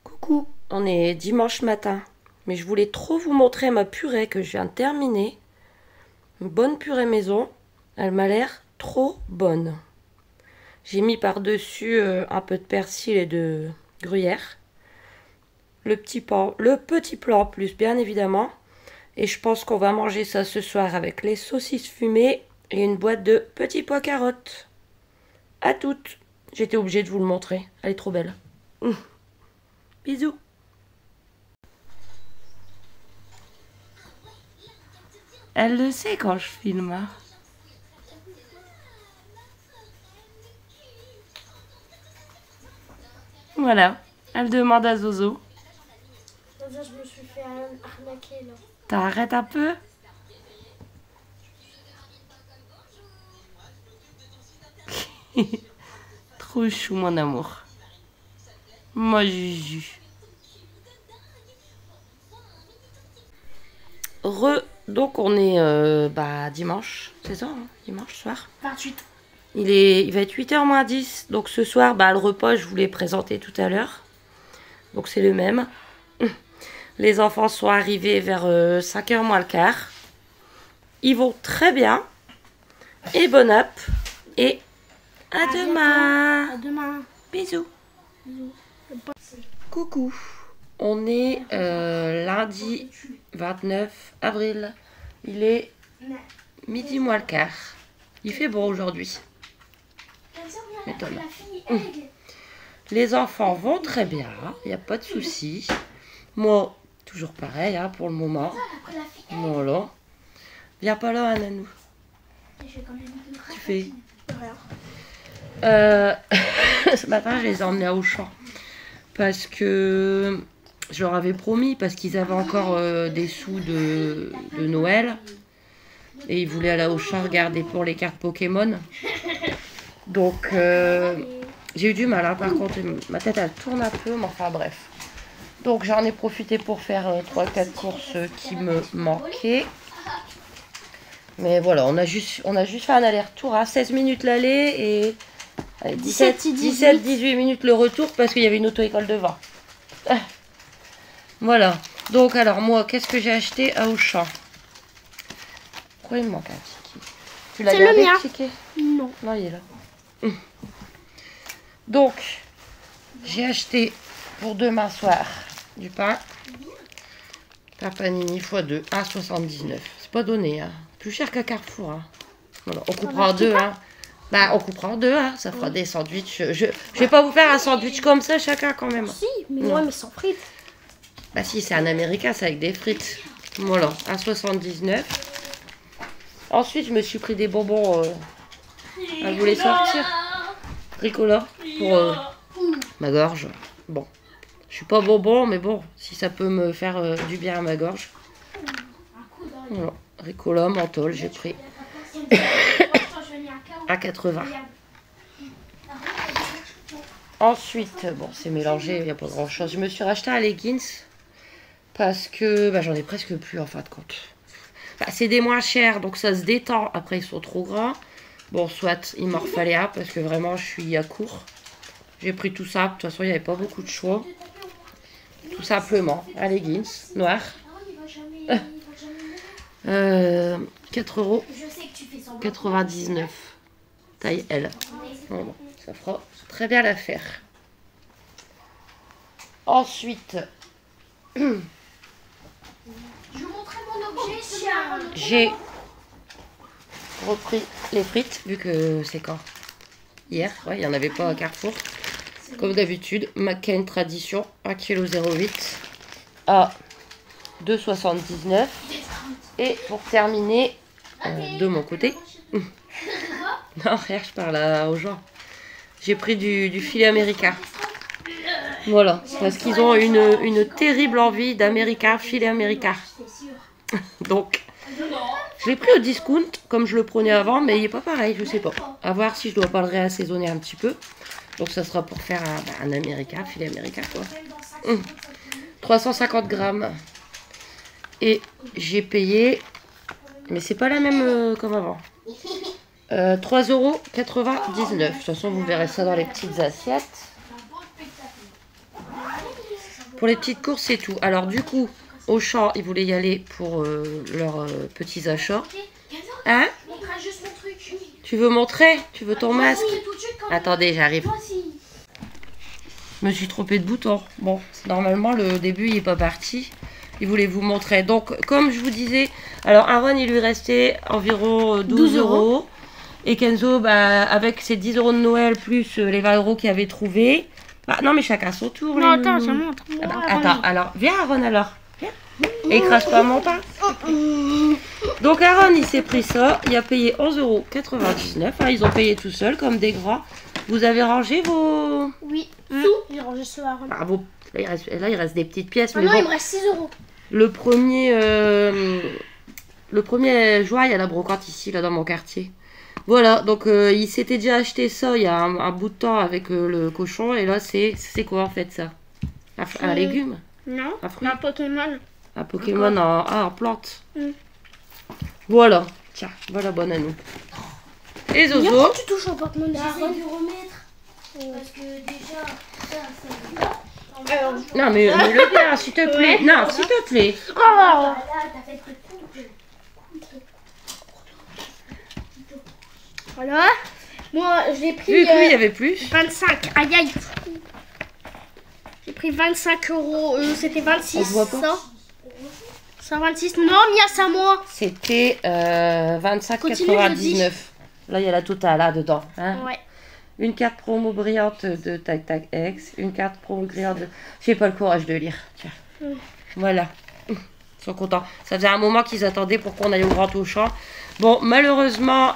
Coucou, on est dimanche matin, mais je voulais trop vous montrer ma purée que je viens de terminer. Une bonne purée maison, elle m'a l'air trop bonne. J'ai mis par-dessus un peu de persil et de gruyère. Le petit plat en plus, bien évidemment. Et je pense qu'on va manger ça ce soir avec les saucisses fumées et une boîte de petits pois carottes. À toutes. J'étais obligée de vous le montrer. Elle est trop belle. Bisous. Elle le sait quand je filme. Hein. Voilà. Elle demande à Zozo. Je me suis fait arnaquer là. T'arrêtes un peu? Trop chou mon amour. Moi Juju. Donc on est dimanche, c'est ça, hein, dimanche soir. 28. Il va être 8h moins 10. Donc ce soir, le repas, je vous l'ai présenté tout à l'heure. Donc c'est le même. Les enfants sont arrivés vers 5h moins le quart. Ils vont très bien. Et bon app. Et à demain. À demain. Bisous. Bisous. Coucou. On est lundi 29 avril. Il est midi moins le quart. Il fait beau aujourd'hui. Les enfants vont très bien. Il n'y a pas de souci. Moi, toujours pareil hein, pour le moment. Voilà. Viens pas là, Ananou. Tu fais ce matin, je les ai emmenés à Auchan. Parce que je leur avais promis, parce qu'ils avaient encore des sous de Noël. Et ils voulaient aller à Auchan regarder pour les cartes Pokémon. Donc, j'ai eu du mal. Hein, par contre, ma tête, elle tourne un peu. Mais enfin, bref. Donc, j'en ai profité pour faire 3-4 courses qui me manquaient. Mais voilà, on a juste fait un aller-retour à 16 minutes l'aller et 17-18 minutes le retour parce qu'il y avait une auto-école devant. Voilà. Donc alors moi, qu'est-ce que j'ai acheté à Auchan? Pourquoi il me manque un ticket? Tu l'as gardé le ticket? Non. Non, il est là. Donc, j'ai acheté pour demain soir du pain. Un panini x2, 1,79. C'est pas donné, hein. Plus cher qu'à Carrefour. Hein. Voilà, on coupera en deux. Hein. On coupera en deux. Hein. Ça fera des sandwichs. Je vais pas vous faire un sandwich comme ça chacun quand même. Si, mais moi, mais sans frites. Bah si, c'est un américain, c'est avec des frites. Voilà, 1,79. Ensuite, je me suis pris des bonbons. Je voulais sortir. Ricola pour ma gorge. Bon, je suis pas bonbon, mais bon, si ça peut me faire du bien à ma gorge. Voilà. Ricola, menthol, j'ai pris à 80. Ensuite, bon, c'est mélangé, il n'y a pas grand chose. Je me suis racheté un leggings parce que j'en ai presque plus en fin de compte. C'est des moins chers, donc ça se détend. Après, ils sont trop grands. Bon, soit il m'en refallait un parce que vraiment, je suis à court. J'ai pris tout ça. De toute façon, il n'y avait pas beaucoup de choix. Tout simplement, un leggings noir. 4,99 €. Taille L. Bon, ça fera très bien l'affaire. Ensuite, j'ai repris les frites, vu que c'est quand? Hier, ouais, il n'y en avait pas à Carrefour. Comme d'habitude, McCain Tradition, 1,08 kg à 2,79 €. Et pour terminer, de mon côté, non, rien, je parle aux gens. J'ai pris du filet américain. Voilà, parce qu'ils ont une terrible envie d'américain, filet américain. Donc, je l'ai pris au discount, comme je le prenais avant, mais il n'est pas pareil, je sais pas. À voir si je dois pas le réassaisonner un petit peu. Donc, ça sera pour faire un américain, filet américain, quoi. 350 grammes. Et j'ai payé, mais c'est pas la même comme avant. 3,99 €. De toute façon, vous verrez ça dans les petites assiettes. Pour les petites courses, c'est tout. Alors, du coup, Auchan, ils voulaient y aller pour leurs petits achats. Hein? Tu veux montrer? Tu veux ton masque? Attendez, j'arrive. Je me suis trompée de bouton. Bon, normalement, le début, il n'est pas parti. Il voulait vous montrer. Donc, comme je vous disais, alors Aaron, il lui restait environ 12 €. Et Kenzo, bah, avec ses 10 € de Noël, plus les 20 € qu'il avait trouvé. Bah, non, mais chacun son tour. Non, attends, ça montre. Ah bah, attends, alors, viens Aaron, alors. Viens. Et écrase pas mon pain. Donc, Aaron, il s'est pris ça. Il a payé 11,99 €. Hein, ils ont payé tout seuls, comme des grands. Vous avez rangé vos... Oui, j'ai rangé ce Aaron. Ah, vos... là, il reste des petites pièces. Ah mais non, bon. il me reste 6 €. Le premier juin, il y a la brocante ici, là, dans mon quartier. Voilà, donc il s'était déjà acheté ça il y a un bout de temps avec le cochon. Et là, c'est quoi en fait ça? Un légume? Non, un fruit? un Pokémon. Un Pokémon en plante. Voilà, tiens, voilà, bonne à nous. Et Zozo? Pourquoi tu touches au Pokémon d'Aaron? de remettre. Parce que déjà, ça Non, mais mets-le bien, s'il te plaît. Non, s'il te plaît. Oh là, t'as fait que voilà. Moi, j'ai pris Vu que lui, il y avait plus. 25. Aïe, aïe. J'ai pris 25 €. C'était 26. On se voit pas. 126. Non, Mia, c'est à moi. C'était Continue, je 25,99 €. Là, il y a la totale là-dedans. Hein. Ouais. Une carte promo brillante de Tac Tac X. Une carte promo brillante de... J'ai pas le courage de lire. Tiens. Voilà. Ils sont contents. Ça faisait un moment qu'ils attendaient pour qu'on aille au Grand Auchan. Bon, malheureusement,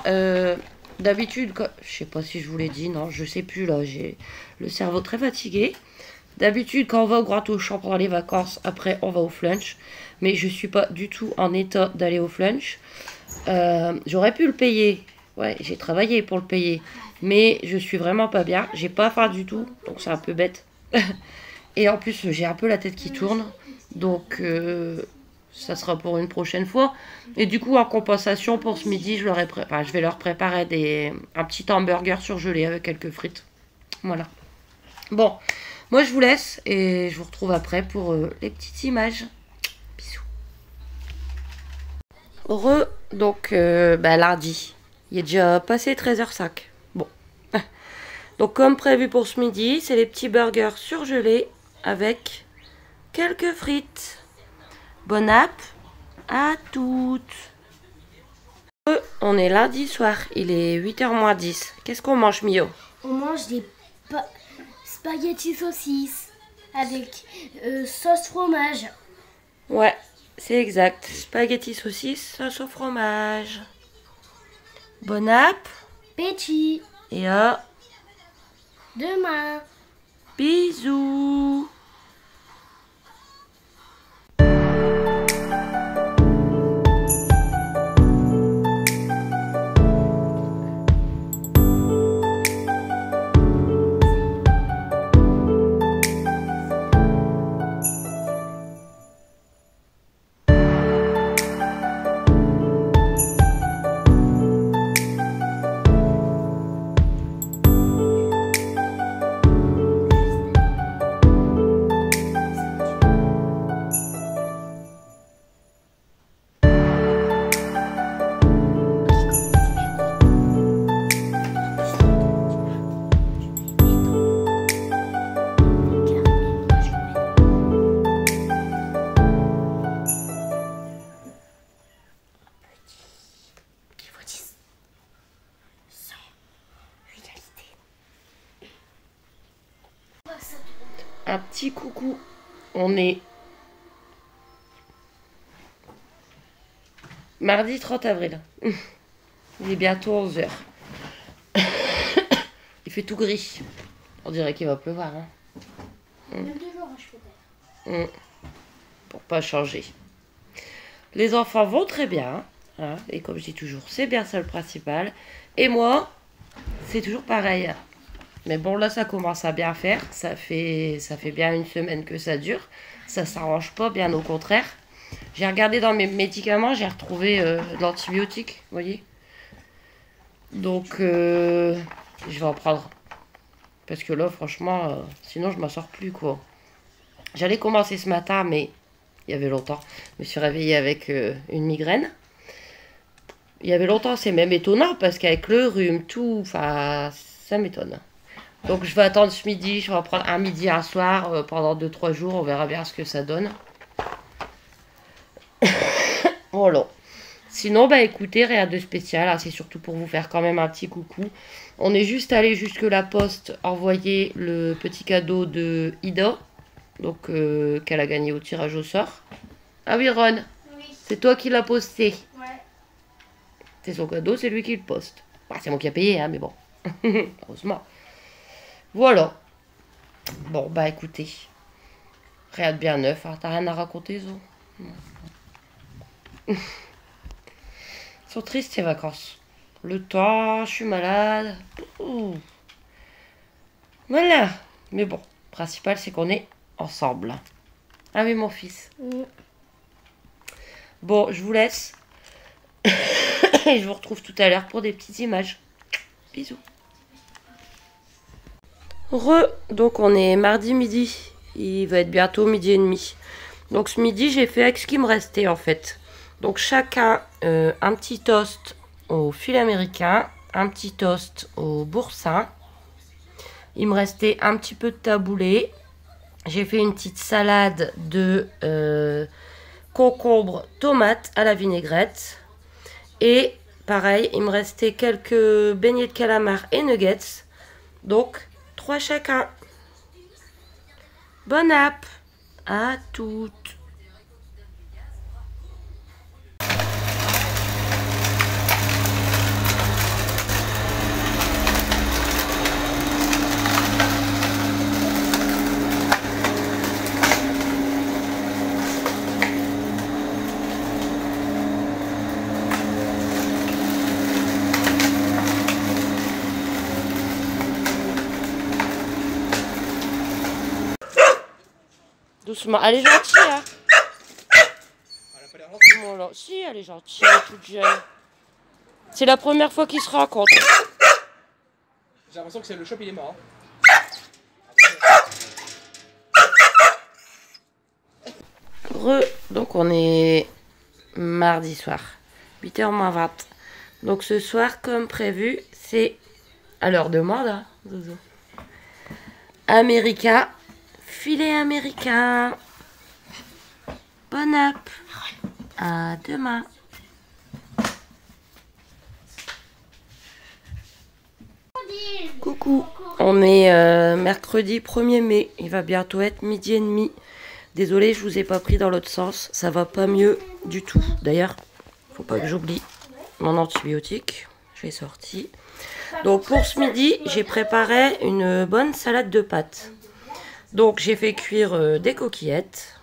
d'habitude, je sais pas si je vous l'ai dit, non, je sais plus, là, j'ai le cerveau très fatigué. D'habitude, quand on va au Grand Auchan pendant les vacances, après, on va au Flunch. Mais je suis pas du tout en état d'aller au Flunch. J'aurais pu le payer. Ouais, j'ai travaillé pour le payer. Mais je suis vraiment pas bien. J'ai pas faim du tout. Donc c'est un peu bête. Et en plus, j'ai un peu la tête qui tourne. Donc ça sera pour une prochaine fois. Et du coup, en compensation pour ce midi, je vais leur préparer un petit hamburger surgelé avec quelques frites. Voilà. Bon, moi je vous laisse. Et je vous retrouve après pour les petites images. Bisous. Donc lundi. Il est déjà passé 13h05. Bon. Donc comme prévu pour ce midi, c'est les petits burgers surgelés avec quelques frites. Bon app à toutes. On est lundi soir, il est 8h moins 10. Qu'est-ce qu'on mange, Mio? on mange des spaghettis saucisses avec sauce fromage. Ouais, c'est exact. Spaghetti saucisses, sauce au fromage. Bon app. Petit. Et à Demain. bisous. Un petit coucou. On est mardi 30 avril. Il est bientôt 11h. Il fait tout gris. On dirait qu'il va pleuvoir. Hein. Même 2 jours, je peux. Pour pas changer. Les enfants vont très bien. Hein. Et comme je dis toujours, c'est bien ça le principal. Et moi, c'est toujours pareil. Mais bon, là, ça commence à bien faire. Ça fait bien une semaine que ça dure. Ça s'arrange pas, bien au contraire. J'ai regardé dans mes médicaments, j'ai retrouvé de l'antibiotique, vous voyez. Donc, je vais en prendre. Parce que là, franchement, sinon je m'en sors plus, quoi. J'allais commencer ce matin, mais il y avait longtemps. Je me suis réveillée avec une migraine. Il y avait longtemps, c'est même étonnant, parce qu'avec le rhume, tout, enfin, ça m'étonne. Donc je vais attendre ce midi, je vais en prendre un midi, un soir, pendant 2-3 jours, on verra bien ce que ça donne. Voilà. Sinon, bah écoutez, rien de spécial, hein, c'est surtout pour vous faire quand même un petit coucou. On est juste allé jusque la poste envoyer le petit cadeau de Ida, donc qu'elle a gagné au tirage au sort. Ah oui, Ron, Oui. c'est toi qui l'as posté. Ouais. C'est son cadeau, c'est lui qui le poste. Bah, c'est moi qui ai payé, hein, mais bon. Heureusement. Voilà. Bon, bah écoutez. Rien de bien neuf, hein. T'as rien à raconter, Zo? Ils sont tristes ces vacances. Le temps, je suis malade. Ouh. Voilà. Mais bon, le principal c'est qu'on est ensemble. Ah oui, mon fils. Bon, je vous laisse. Et je vous retrouve tout à l'heure pour des petites images. Bisous. Donc on est mardi midi. Il va être bientôt midi et demi. Donc ce midi, j'ai fait avec ce qui me restait en fait. Donc chacun un petit toast au filet américain, un petit toast au boursin. Il me restait un petit peu de taboulé. J'ai fait une petite salade de concombre, tomates à la vinaigrette. Et pareil, il me restait quelques beignets de calamar et nuggets. Donc 3 chacun. Bon app à toutes. Doucement, elle est gentille, hein. Elle a pas l'air gentille. Voilà. Si, elle est gentille, elle est toute jeune. C'est la première fois qu'ils se rencontrent. J'ai l'impression que c'est le shop, il est mort. Donc on est mardi soir, 8h-20. Donc ce soir, comme prévu, c'est à l'heure de moi là, Zozo. Américain, filet américain. Bon app. À demain. Coucou. On est mercredi 1er mai. Il va bientôt être midi et demi. Désolée, je vous ai pas pris dans l'autre sens. Ça va pas mieux du tout. D'ailleurs, faut pas que j'oublie mon antibiotique. Je l'ai sorti. Donc pour ce midi, j'ai préparé une bonne salade de pâtes. Donc j'ai fait cuire des coquillettes.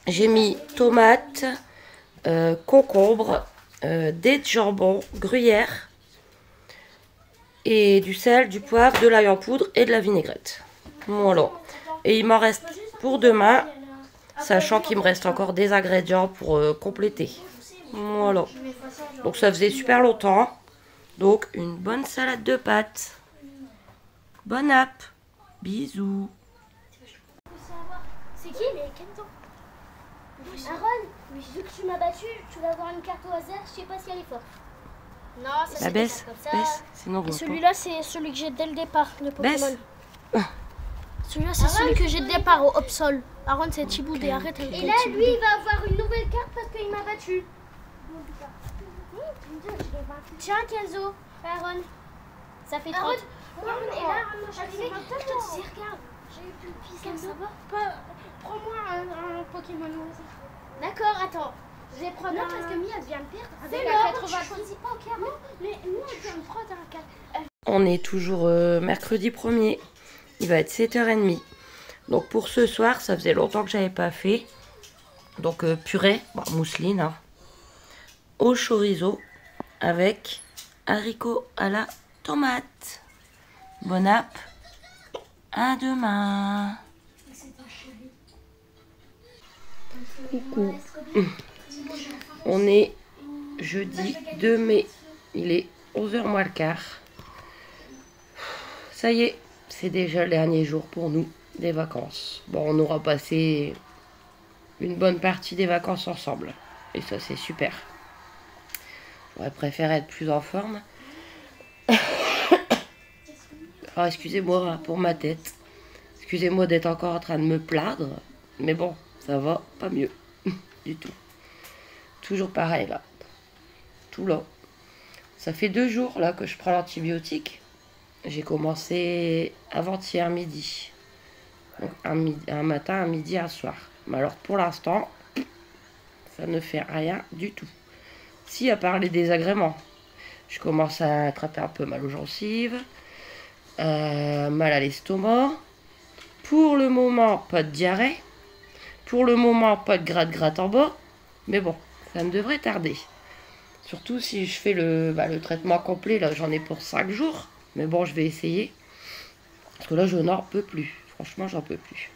J'ai mis tomates, concombre, dés de jambon, gruyère et du sel, du poivre, de l'ail en poudre et de la vinaigrette. Voilà. Et il m'en reste pour demain, sachant qu'il me reste encore des ingrédients pour compléter. Voilà. Donc ça faisait super longtemps. Donc une bonne salade de pâtes. Bonne app. Bisous. C'est qui les Kento? Aaron, vu que tu m'as battu, tu vas avoir une carte au hasard, je sais pas si elle est forte. Non, ça La c'est baisse, comme ça. baisse, sinon on voit pas. Celui-là, c'est celui que j'ai dès le départ, le Pokémon. Baisse. Celui-là, c'est celui que j'ai dès le départ au Hopsol. Aaron, c'est Thiboudé, arrête avec Et le là, lui, Thiboudé. il va avoir une nouvelle carte parce qu'il m'a battu. Tiens, Kenzo, Aaron. Ça fait 30. Aaron, et là, je te disais, regarde, j'ai eu plus de piste, ça va. Prends-moi un Pokémon. D'accord, attends. Je vais prendre Non, un... parce que Mia vient de perdre avec C'est un l'or, 80. tu choisis pas au carré. Non, mais nous, elle vient de prendre un 4. On est toujours mercredi 1er. Il va être 7h30. Donc pour ce soir, ça faisait longtemps que j'avais pas fait. Donc purée, bon, mousseline, hein, au chorizo avec haricots à la tomate. Bon app. À demain. Coucou. On est jeudi 2 mai. Il est 11h moins le quart. Ça y est, c'est déjà le dernier jour pour nous des vacances. Bon, on aura passé une bonne partie des vacances ensemble. Et ça, c'est super. J'aurais préféré être plus en forme. Alors, excusez-moi pour ma tête. Excusez-moi d'être encore en train de me plaindre. Mais bon, ça va pas mieux. Du tout. Toujours pareil, là. Tout là. Ça fait 2 jours, là, que je prends l'antibiotique. J'ai commencé avant-hier midi. Donc, un matin, un midi, un soir. Mais alors, pour l'instant, ça ne fait rien du tout. Si, à part les désagréments. Je commence à attraper un peu mal aux gencives. Mal à l'estomac. Pour le moment, pas de diarrhée. Pour le moment, pas de gratte en bas. Mais bon, ça me devrait tarder. Surtout si je fais le traitement complet. Là, j'en ai pour 5 jours. Mais bon, je vais essayer. Parce que là, je n'en peux plus. Franchement, j'en peux plus.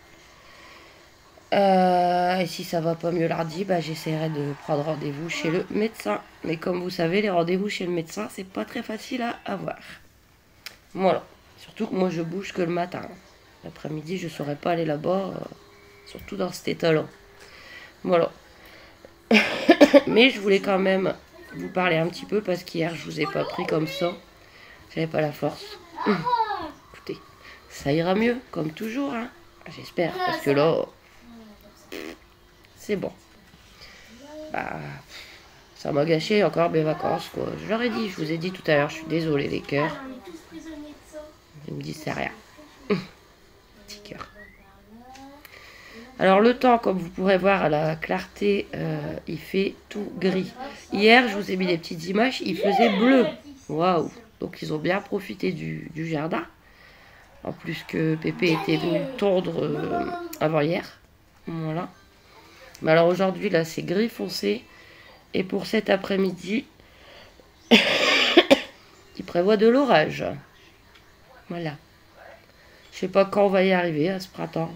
Et si ça va pas mieux lundi, j'essaierai de prendre rendez-vous chez le médecin. Mais comme vous savez, les rendez-vous chez le médecin, c'est pas très facile à avoir. Voilà. Surtout que moi, je bouge que le matin. L'après-midi, je ne saurais pas aller là-bas. Surtout dans cet état-là. Voilà. Mais je voulais quand même vous parler un petit peu parce qu'hier, je vous ai pas pris comme ça. J'avais pas la force. Écoutez, ça ira mieux, comme toujours, hein. J'espère, parce que là, c'est bon. Ça m'a gâché encore mes vacances, quoi. Je leur ai dit, je vous ai dit tout à l'heure, je suis désolée, les cœurs. Ils me disent, c'est rien. Petit cœur. Alors, le temps, comme vous pourrez voir à la clarté, il fait tout gris. Hier, je vous ai mis des petites images, il faisait bleu. Waouh! Donc, ils ont bien profité du jardin. En plus que Pépé était venu tondre avant hier. Voilà. Mais alors aujourd'hui, là, c'est gris foncé. Et pour cet après-midi, il prévoit de l'orage. Voilà. Je sais pas quand on va y arriver à ce printemps.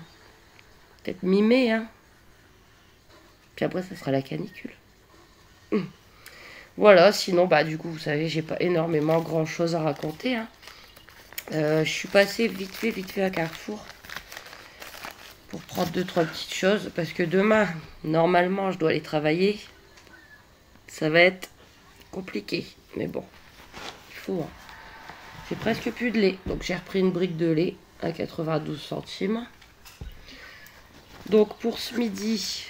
Peut-être mi-mai, hein. Puis après, ça sera la canicule. Voilà, sinon, du coup, vous savez, j'ai pas énormément grand-chose à raconter, hein. Je suis passée vite fait à Carrefour pour prendre 2-3 petites choses parce que demain, normalement, je dois aller travailler. Ça va être compliqué, mais bon, il faut. Hein. J'ai presque plus de lait, donc j'ai repris une brique de lait à 92 centimes. Donc pour ce midi,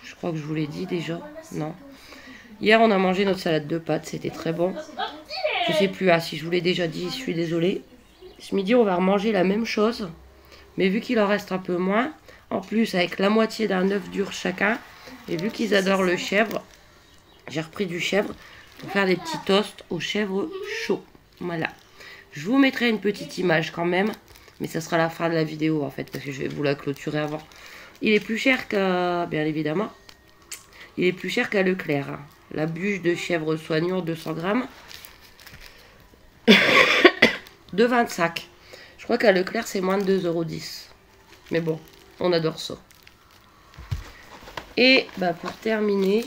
je crois que je vous l'ai dit déjà, non. Hier, on a mangé notre salade de pâtes, c'était très bon. Je sais plus, si je vous l'ai déjà dit, je suis désolée. Ce midi, on va remanger la même chose. Mais vu qu'il en reste un peu moins, en plus avec la moitié d'un œuf dur chacun, et vu qu'ils adorent le chèvre, j'ai repris du chèvre pour faire des petits toasts au chèvre chaud. Voilà. Je vous mettrai une petite image quand même, mais ça sera la fin de la vidéo en fait, parce que je vais vous la clôturer avant. Il est plus cher qu'à, bien évidemment, il est plus cher qu'à Leclerc. Hein. La bûche de chèvre soignon, 200 grammes. de 25. Je crois qu'à Leclerc, c'est moins de 2,10 €. Mais bon, on adore ça. Et pour terminer,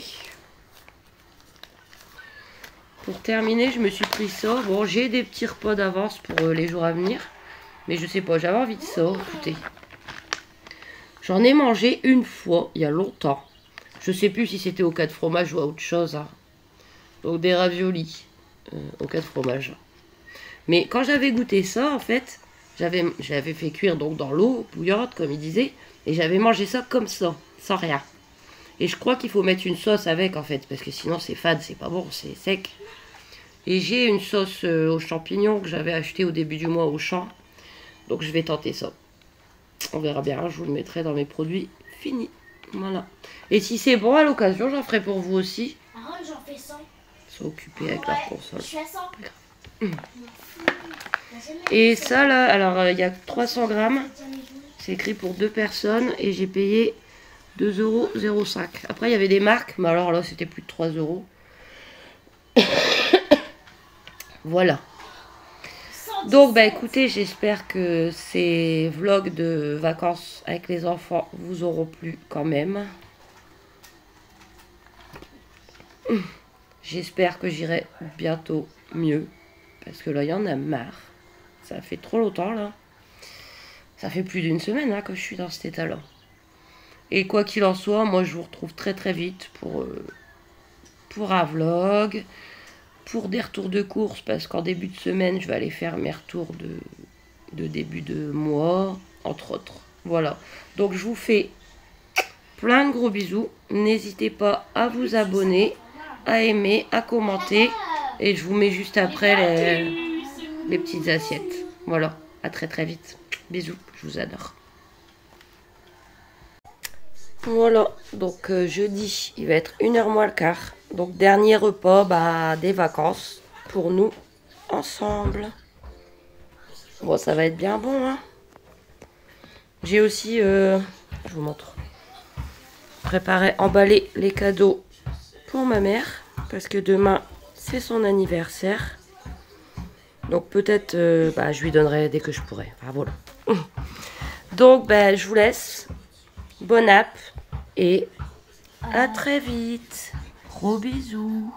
je me suis pris ça. Bon, j'ai des petits repas d'avance pour les jours à venir. Mais je sais pas, j'avais envie de ça. Écoutez. J'en ai mangé une fois, il y a longtemps. Je sais plus si c'était au 4 fromage ou à autre chose. Hein. Donc des raviolis au 4 fromage. Mais quand j'avais goûté ça, en fait, j'avais fait cuire donc dans l'eau bouillante, comme il disait. Et j'avais mangé ça comme ça, sans rien. Et je crois qu'il faut mettre une sauce avec, en fait. Parce que sinon, c'est fade, c'est pas bon, c'est sec. Et j'ai une sauce aux champignons que j'avais achetée au début du mois au champ. Donc je vais tenter ça. On verra bien, je vous le mettrai dans mes produits finis. Voilà. Et si c'est bon, à l'occasion, j'en ferai pour vous aussi. Aaron, j'en fais 100. Ils sont occupés avec leur console. Je suis à 100. Et ça, là, alors, il y a 300 grammes. C'est écrit pour 2 personnes. Et j'ai payé 2,05 €. Après, il y avait des marques. Mais alors là, c'était plus de 3 €. Voilà. Donc, écoutez, j'espère que ces vlogs de vacances avec les enfants vous auront plu quand même. J'espère que j'irai bientôt mieux. Parce que là, il y en a marre. Ça fait trop longtemps, là. Ça fait plus d'une semaine hein, que je suis dans cet état-là. Et quoi qu'il en soit, moi, je vous retrouve très très vite pour un vlog, pour des retours de course, parce qu'en début de semaine, je vais aller faire mes retours de début de mois, entre autres. Voilà. Donc, je vous fais plein de gros bisous. N'hésitez pas à vous abonner, à aimer, à commenter. Et je vous mets juste après les petites assiettes. Voilà. À très très vite. Bisous. Je vous adore. Voilà. Donc, jeudi, il va être 1h moins le quart. Donc, dernier repas des vacances pour nous ensemble. Bon, ça va être bien bon, hein. J'ai aussi, je vous montre, préparé, emballé les cadeaux pour ma mère. Parce que demain, c'est son anniversaire. Donc peut-être, je lui donnerai dès que je pourrai. Enfin, voilà. Donc, je vous laisse. Bon app. Et à très vite. Gros bisous.